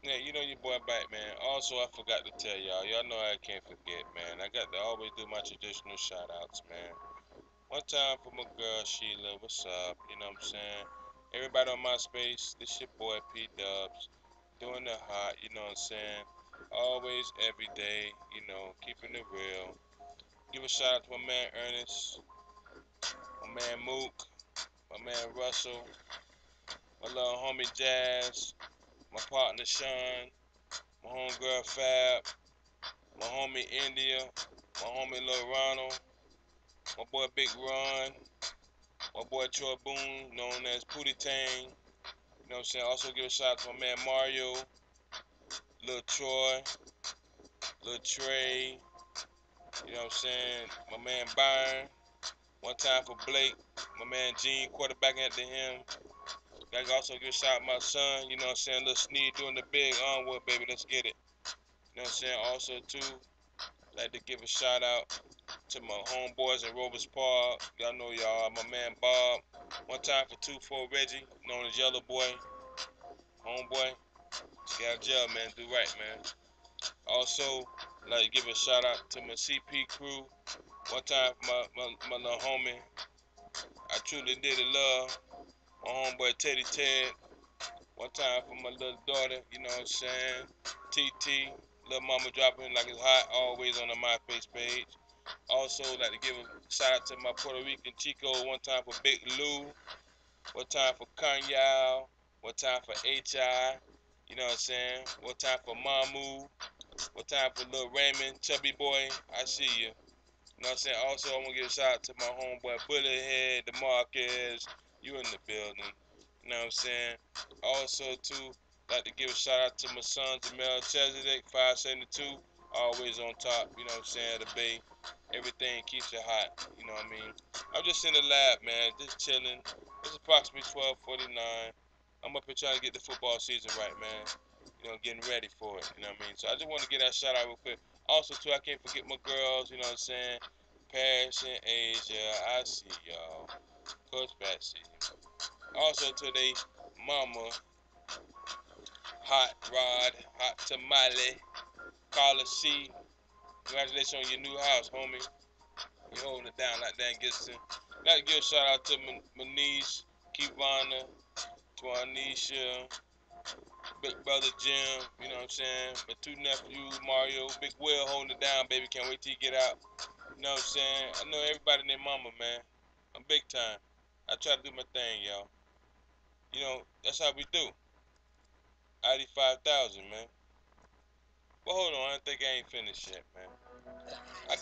Yeah, you know your boy back, man. Also, I forgot to tell y'all. Y'all know I can't forget, man. I got to always do my traditional shout outs, man. One time for my girl Sheila, what's up? You know what I'm saying? Everybody on my space, this your boy P Dubs, doing the hot, you know what I'm saying? Always, every day, you know, keeping it real. Give a shout out to my man Ernest, my man Mook, my man Russell, my little homie Jazz, my partner Sean, my homegirl Fab, my homie India, my homie Lil Ronald, my boy Big Ron, my boy Troy Boone, known as Pootie Tang. You know what I'm saying? Also give a shout out to my man Mario, Lil Troy, Lil Trey, you know what I'm saying? My man Byron. One time for Blake, my man Gene quarterbacking after him. I also give a shout out to my son, you know what I'm saying? Lil Sneed doing the big onward, baby, let's get it. You know what I'm saying? Also too, like to give a shout out to my homeboys in Rovers Park. Y'all know y'all, my man Bob. One time for 2-4 Reggie, known as Yellow Boy, homeboy. Get out of jail, man. Do right, man. Also, like to give a shout out to my CP crew. One time for my little homie. I truly did it love. My homeboy Teddy Ted. One time for my little daughter, you know what I'm saying? TT. Little mama dropping like it's hot, always on the MySpace page. Also, like to give a shout out to my Puerto Rican Chico. One time for Big Lou. One time for Kanye. One time for HI. You know what I'm saying? One time for Mamu. One time for Lil Raymond, Chubby Boy. I see you. You know what I'm saying? Also, I'm gonna give a shout out to my homeboy Bullethead, DeMarcus. You in the building. You know what I'm saying? Also, too, like to give a shout out to my son Jamel Chesedek, 572. Always on top. You know what I'm saying? The Bay. Everything keeps it hot. You know what I mean? I'm just in the lab, man. Just chilling. It's approximately 12:49. I'm up here trying to get the football season right, man. You know, getting ready for it. You know what I mean? So I just want to get that shout out real quick. Also, too, I can't forget my girls. You know what I'm saying? Passion, Asia, I see y'all. Coach Patsy. Also, to they mama, Hot Rod, Hot Tamale, Carla C. Congratulations on your new house, homie. You holding it down like that, Gibson. Gotta give a shout out to my niece, Kivana, Twanisha, Big brother Jim, you know what I'm saying? My two nephews, Mario, Big Will holding it down, baby. Can't wait till you get out. You know what I'm saying? I know everybody named Mama, man. I'm big time. I try to do my thing, y'all. You know, that's how we do. ID 5000, man. But hold on, I think I ain't finished yet, man. I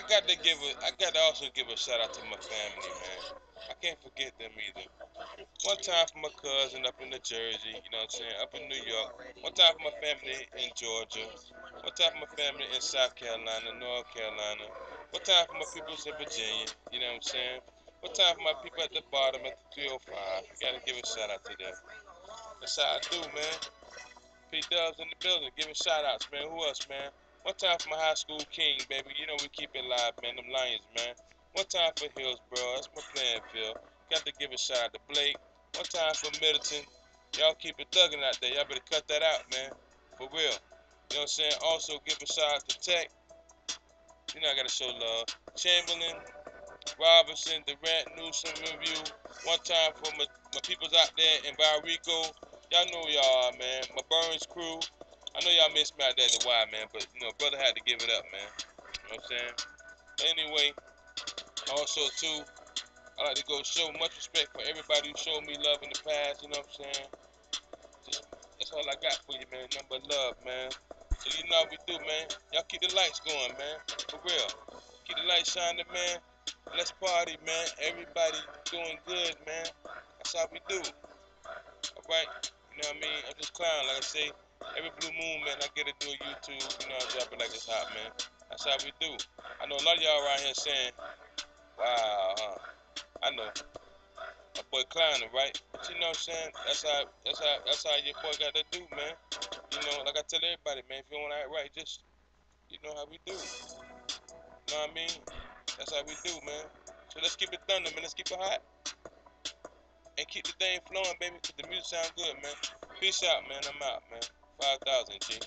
got to also give a shout out to my family, man. I can't forget them either. One time for my cousin up in New Jersey, you know what I'm saying, up in New York. One time for my family in Georgia. One time for my family in South Carolina, North Carolina. One time for my peoples in Virginia, you know what I'm saying. One time for my people at the bottom at the 305. You gotta give a shout out to them. That's how I do, man. P Dubs in the building, giving shout outs, man. Who else, man? One time for my high school king, baby. You know we keep it live, man. Them Lions, man. One time for Hillsborough. That's my playing field. Got to give a shout out to Blake. One time for Middleton. Y'all keep it thugging out there. Y'all better cut that out, man. For real. You know what I'm saying? Also give a shout out to Tech. You know I gotta show love. Chamberlain, Robinson, Durant, Newsom, Review. One time for my peoples out there in Valrico. Y'all know y'all are, man. My Burns crew. I know y'all miss me out there at the Y, man, but you know, brother had to give it up, man. You know what I'm saying? But anyway, also too, I like to go show much respect for everybody who showed me love in the past, you know what I'm saying? Just, that's all I got for you, man. Nothing but love, man. So you know how we do, man. Y'all keep the lights going, man. For real. Keep the lights shining, man. Let's party, man. Everybody doing good, man. That's how we do. Alright? You know what I mean? I'm just clown, like I say. Every blue moon, man, I get to do a YouTube. You know, I drop it like it's hot, man. That's how we do. I know a lot of y'all around here saying, wow, huh? I know. My boy clowning, right? But you know what I'm saying? That's how your boy got to do, man. You know, like I tell everybody, man, if you want to act right, just, you know how we do. You know what I mean? That's how we do, man. So let's keep it thunder, man. Let's keep it hot. and keep the thing flowing, baby, 'cause the music sound good, man. Peace out, man. I'm out, man. 5,000, G.